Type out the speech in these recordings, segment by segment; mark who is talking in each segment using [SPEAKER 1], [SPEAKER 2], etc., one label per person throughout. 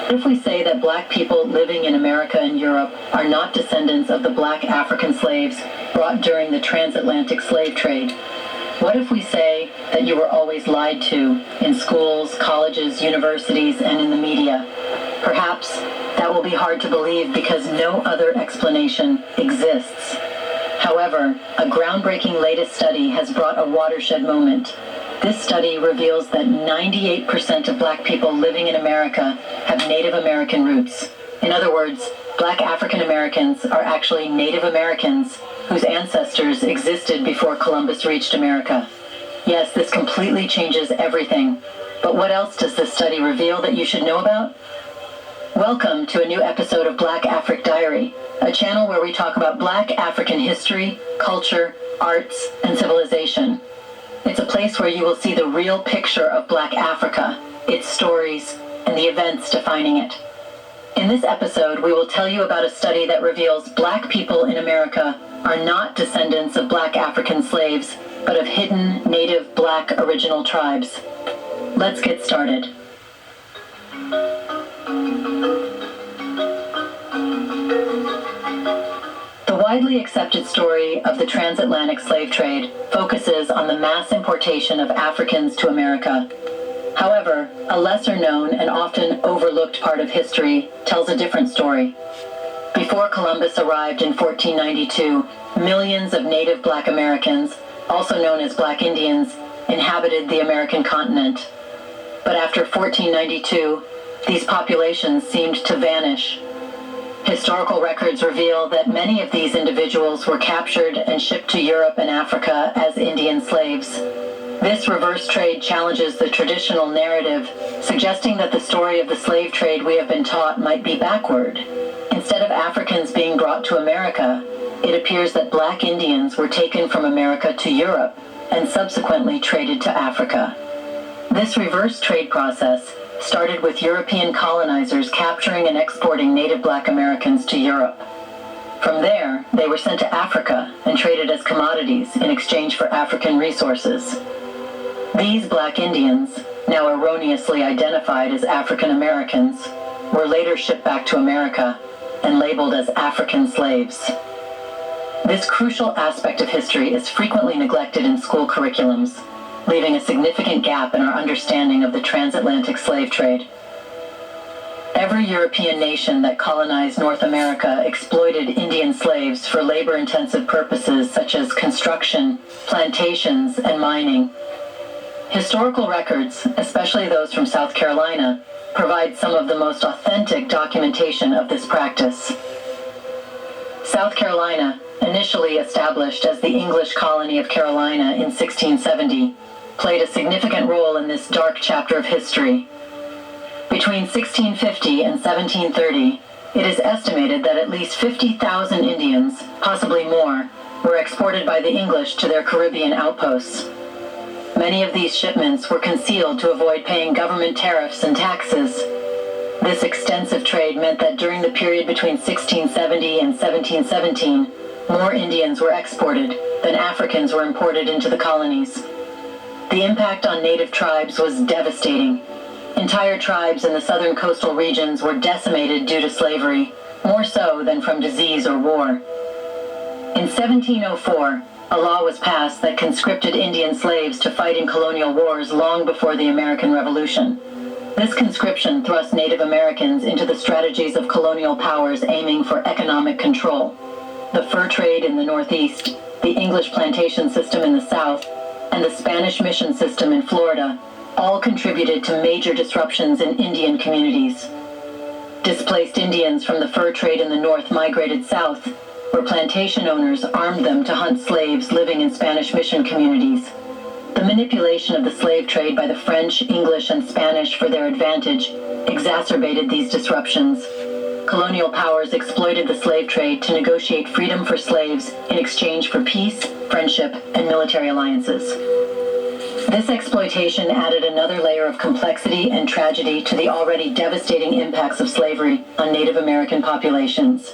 [SPEAKER 1] If we say that black people living in America and Europe are not descendants of the black African slaves brought during the transatlantic slave trade, what if we say that you were always lied to in schools, colleges, universities, and in the media? Perhaps that will be hard to believe because no other explanation exists. However, a groundbreaking latest study has brought a watershed moment. This study reveals that 98% of black people living in America have Native American roots. In other words, black African Americans are actually Native Americans whose ancestors existed before Columbus reached America. Yes, this completely changes everything. But what else does this study reveal that you should know about? Welcome to a new episode of Black Afric Diary, a channel where we talk about black African history, culture, arts, and civilization. It's a place where you will see the real picture of black Africa, its stories, and the events defining it. In this episode, we will tell you about a study that reveals black people in America are not descendants of black African slaves, but of hidden native black original tribes. Let's get started. The widely accepted story of the transatlantic slave trade focuses on the mass importation of Africans to America. However, a lesser-known and often overlooked part of history tells a different story. Before Columbus arrived in 1492, millions of native black Americans, also known as black Indians, inhabited the American continent. But after 1492, these populations seemed to vanish. Historical records reveal that many of these individuals were captured and shipped to Europe and Africa as Indian slaves. This reverse trade challenges the traditional narrative, suggesting that the story of the slave trade we have been taught might be backward. Instead of Africans being brought to America, it appears that black Indians were taken from America to Europe and subsequently traded to Africa. This reverse trade process started with European colonizers capturing and exporting native black Americans to Europe. From there, they were sent to Africa and traded as commodities in exchange for African resources. These black Indians, now erroneously identified as African Americans, were later shipped back to America and labeled as African slaves. This crucial aspect of history is frequently neglected in school curriculums, leaving a significant gap in our understanding of the transatlantic slave trade. Every European nation that colonized North America exploited Indian slaves for labor-intensive purposes such as construction, plantations, and mining. Historical records, especially those from South Carolina, provide some of the most authentic documentation of this practice. South Carolina, initially established as the English colony of Carolina in 1670, played a significant role in this dark chapter of history. Between 1650 and 1730, it is estimated that at least 50,000 Indians, possibly more, were exported by the English to their Caribbean outposts. Many of these shipments were concealed to avoid paying government tariffs and taxes. This extensive trade meant that during the period between 1670 and 1717, more Indians were exported than Africans were imported into the colonies. The impact on native tribes was devastating. Entire tribes in the southern coastal regions were decimated due to slavery, more so than from disease or war. In 1704, a law was passed that conscripted Indian slaves to fight in colonial wars long before the American Revolution. This conscription thrust Native Americans into the strategies of colonial powers aiming for economic control. The fur trade in the Northeast, the English plantation system in the South, and the Spanish mission system in Florida all contributed to major disruptions in Indian communities. Displaced Indians from the fur trade in the North migrated south, where plantation owners armed them to hunt slaves living in Spanish mission communities. The manipulation of the slave trade by the French, English, and Spanish for their advantage exacerbated these disruptions. Colonial powers exploited the slave trade to negotiate freedom for slaves in exchange for peace, friendship, and military alliances. This exploitation added another layer of complexity and tragedy to the already devastating impacts of slavery on Native American populations.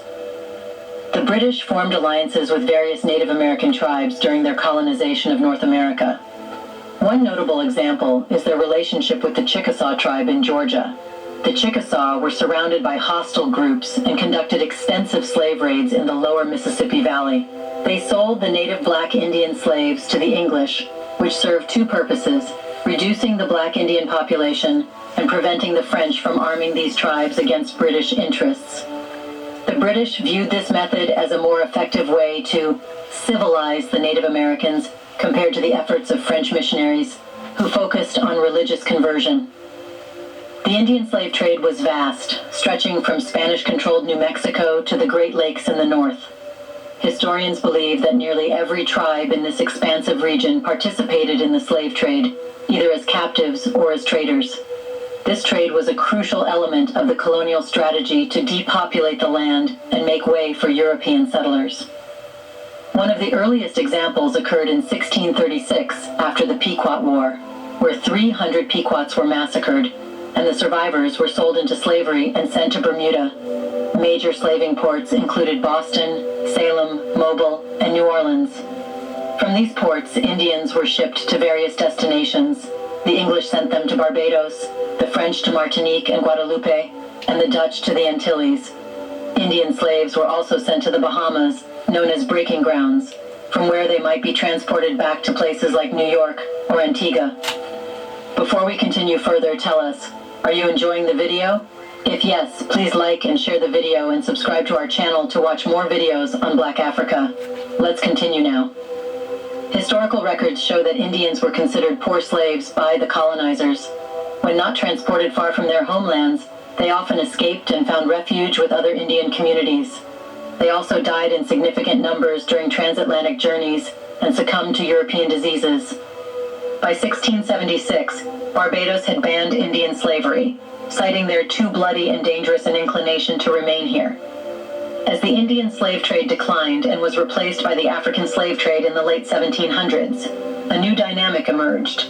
[SPEAKER 1] The British formed alliances with various Native American tribes during their colonization of North America. One notable example is their relationship with the Chickasaw tribe in Georgia. the Chickasaw were surrounded by hostile groups and conducted extensive slave raids in the lower Mississippi Valley. They sold the native black Indian slaves to the English, which served two purposes: reducing the black Indian population and preventing the French from arming these tribes against British interests. The British viewed this method as a more effective way to civilize the Native Americans compared to the efforts of French missionaries, who focused on religious conversion. The Indian slave trade was vast, stretching from Spanish-controlled New Mexico to the Great Lakes in the north. Historians believe that nearly every tribe in this expansive region participated in the slave trade, either as captives or as traders. This trade was a crucial element of the colonial strategy to depopulate the land and make way for European settlers. One of the earliest examples occurred in 1636 after the Pequot War, where 300 Pequots were massacred, and the survivors were sold into slavery and sent to Bermuda. Major slaving ports included Boston, Salem, Mobile, and New Orleans. From these ports, Indians were shipped to various destinations. The English sent them to Barbados, the French to Martinique and Guadeloupe, and the Dutch to the Antilles. Indian slaves were also sent to the Bahamas, known as breaking grounds, from where they might be transported back to places like New York or Antigua. Before we continue further, tell us, are you enjoying the video? If yes, please like and share the video and subscribe to our channel to watch more videos on Black Africa. Let's continue now. Historical records show that Indians were considered poor slaves by the colonizers. When not transported far from their homelands, they often escaped and found refuge with other Indian communities. They also died in significant numbers during transatlantic journeys and succumbed to European diseases. By 1676, Barbados had banned Indian slavery, citing their too bloody and dangerous an inclination to remain here. As the Indian slave trade declined and was replaced by the African slave trade in the late 1700s, a new dynamic emerged.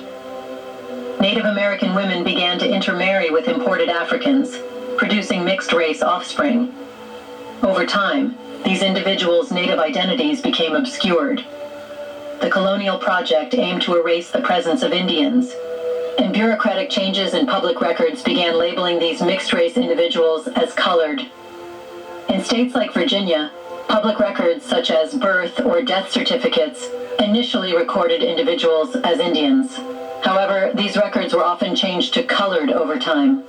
[SPEAKER 1] Native American women began to intermarry with imported Africans, producing mixed-race offspring. Over time, these individuals' native identities became obscured. The colonial project aimed to erase the presence of Indians, and bureaucratic changes in public records began labeling these mixed-race individuals as colored. In states like Virginia, public records such as birth or death certificates initially recorded individuals as Indians. However, these records were often changed to colored over time.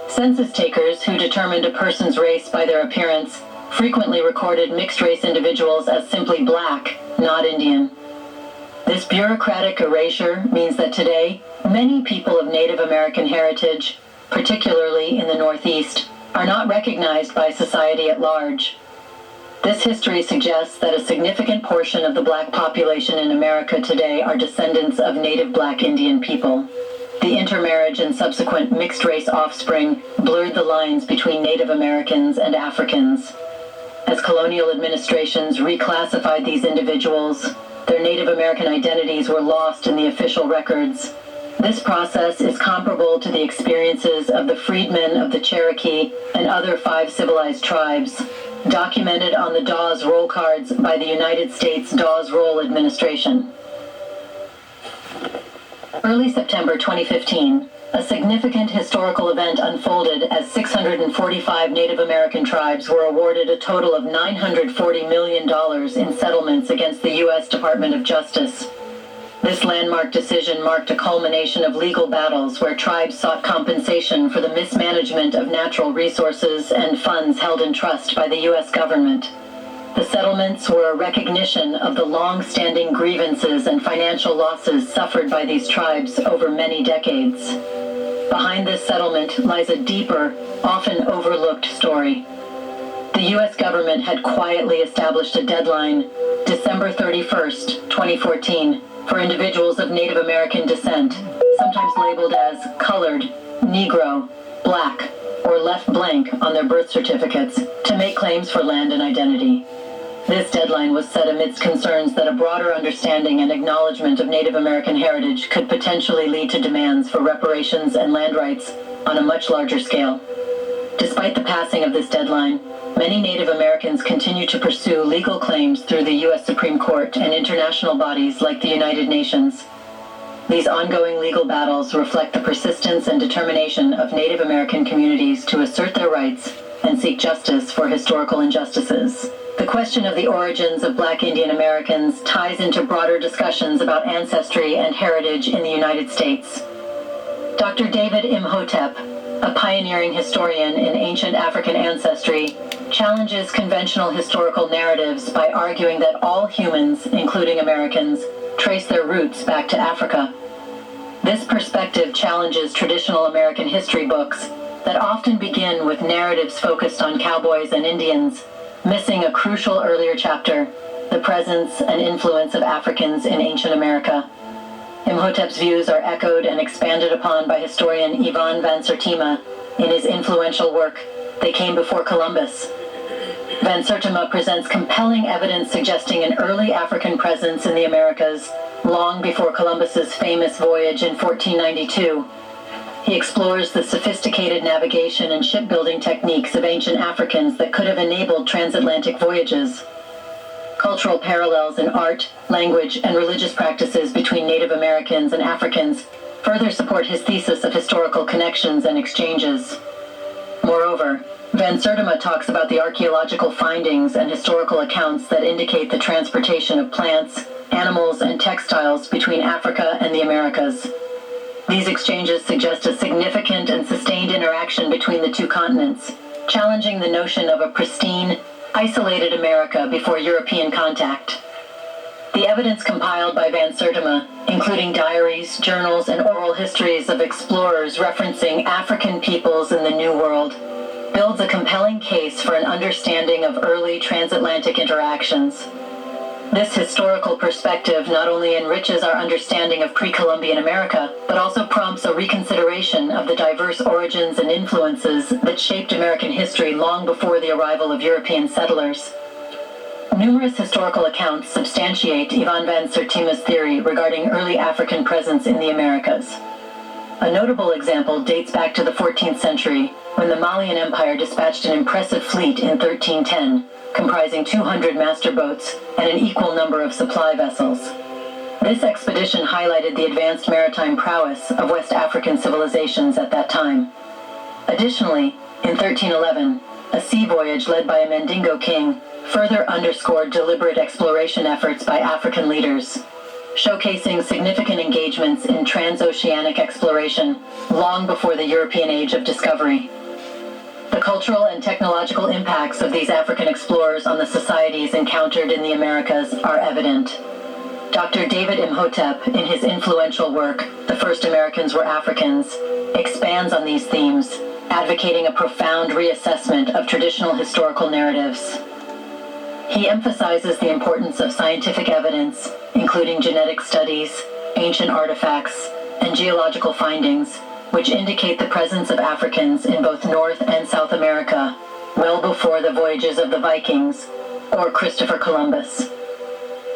[SPEAKER 1] Census takers who determined a person's race by their appearance frequently recorded mixed-race individuals as simply black, not Indian. This bureaucratic erasure means that today, many people of Native American heritage, particularly in the Northeast, are not recognized by society at large. This history suggests that a significant portion of the black population in America today are descendants of native black Indian people. The intermarriage and subsequent mixed-race offspring blurred the lines between Native Americans and Africans. As colonial administrations reclassified these individuals, their Native American identities were lost in the official records. This process is comparable to the experiences of the freedmen of the Cherokee and other 5 civilized tribes, documented on the Dawes Roll cards by the United States Dawes Roll Administration. Early September 2015, a significant historical event unfolded as 645 Native American tribes were awarded a total of $940 million in settlements against the U.S. Department of Justice. This landmark decision marked a culmination of legal battles where tribes sought compensation for the mismanagement of natural resources and funds held in trust by the U.S. government. The settlements were a recognition of the long-standing grievances and financial losses suffered by these tribes over many decades. Behind this settlement lies a deeper, often overlooked story. The U.S. government had quietly established a deadline, December 31st, 2014, for individuals of Native American descent, sometimes labeled as colored, Negro, black, or left blank on their birth certificates, to make claims for land and identity. This deadline was set amidst concerns that a broader understanding and acknowledgement of Native American heritage could potentially lead to demands for reparations and land rights on a much larger scale. Despite the passing of this deadline, many Native Americans continue to pursue legal claims through the U.S. Supreme Court and international bodies like the United Nations. These ongoing legal battles reflect the persistence and determination of Native American communities to assert their rights and seek justice for historical injustices. The question of the origins of Black Indian Americans ties into broader discussions about ancestry and heritage in the United States. Dr. David Imhotep, a pioneering historian in ancient African ancestry, challenges conventional historical narratives by arguing that all humans, including Americans, trace their roots back to Africa. This perspective challenges traditional American history books that often begin with narratives focused on cowboys and Indians, missing a crucial earlier chapter, the presence and influence of Africans in ancient America. Imhotep's views are echoed and expanded upon by historian Ivan Van Sertima in his influential work, They Came Before Columbus. Van Sertima presents compelling evidence suggesting an early African presence in the Americas long before Columbus's famous voyage in 1492. He explores the sophisticated navigation and shipbuilding techniques of ancient Africans that could have enabled transatlantic voyages. Cultural parallels in art, language, and religious practices between Native Americans and Africans further support his thesis of historical connections and exchanges. Moreover, Van Sertima talks about the archaeological findings and historical accounts that indicate the transportation of plants, animals, and textiles between Africa and the Americas. These exchanges suggest a significant and sustained interaction between the two continents, challenging the notion of a pristine, isolated America before European contact. The evidence compiled by Van Sertima, including diaries, journals, and oral histories of explorers referencing African peoples in the New World, builds a compelling case for an understanding of early transatlantic interactions. This historical perspective not only enriches our understanding of pre-Columbian America, but also prompts a reconsideration of the diverse origins and influences that shaped American history long before the arrival of European settlers. Numerous historical accounts substantiate Ivan Van Sertima's theory regarding early African presence in the Americas. A notable example dates back to the 14th century, when the Malian Empire dispatched an impressive fleet in 1310, comprising 200 master boats and an equal number of supply vessels. This expedition highlighted the advanced maritime prowess of West African civilizations at that time. Additionally, in 1311, a sea voyage led by a Mandingo king further underscored deliberate exploration efforts by African leaders, showcasing significant engagements in transoceanic exploration long before the European Age of Discovery. The cultural and technological impacts of these African explorers on the societies encountered in the Americas are evident. Dr. David Imhotep, in his influential work, The First Americans Were Africans, expands on these themes, advocating a profound reassessment of traditional historical narratives. He emphasizes the importance of scientific evidence, including genetic studies, ancient artifacts, and geological findings, which indicate the presence of Africans in both North and South America, well before the voyages of the Vikings or Christopher Columbus.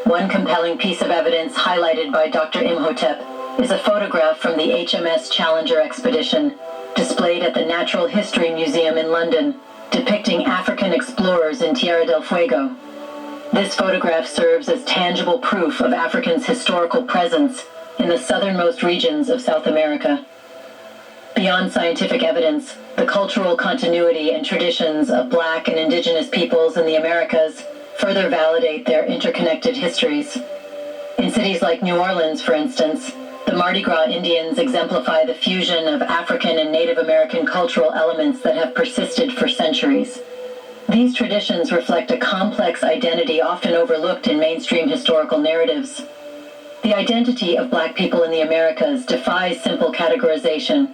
[SPEAKER 1] One compelling piece of evidence highlighted by Dr. Imhotep is a photograph from the HMS Challenger expedition, displayed at the Natural History Museum in London, depicting African explorers in Tierra del Fuego. This photograph serves as tangible proof of Africans' historical presence in the southernmost regions of South America. Beyond scientific evidence, the cultural continuity and traditions of Black and Indigenous peoples in the Americas further validate their interconnected histories. In cities like New Orleans, for instance, the Mardi Gras Indians exemplify the fusion of African and Native American cultural elements that have persisted for centuries. These traditions reflect a complex identity often overlooked in mainstream historical narratives. The identity of Black people in the Americas defies simple categorization.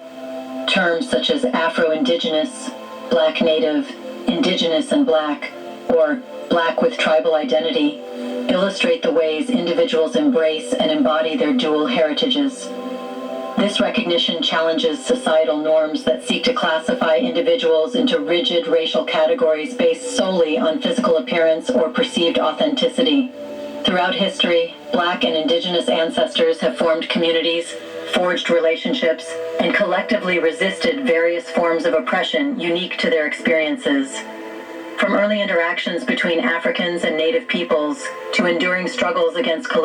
[SPEAKER 1] Terms such as Afro-Indigenous, Black Native, Indigenous and Black, or Black with tribal identity, illustrate the ways individuals embrace and embody their dual heritages. This recognition challenges societal norms that seek to classify individuals into rigid racial categories based solely on physical appearance or perceived authenticity. Throughout history, Black and Indigenous ancestors have formed communities, forged relationships, and collectively resisted various forms of oppression unique to their experiences. From early interactions between Africans and Native peoples to enduring struggles against colonialism,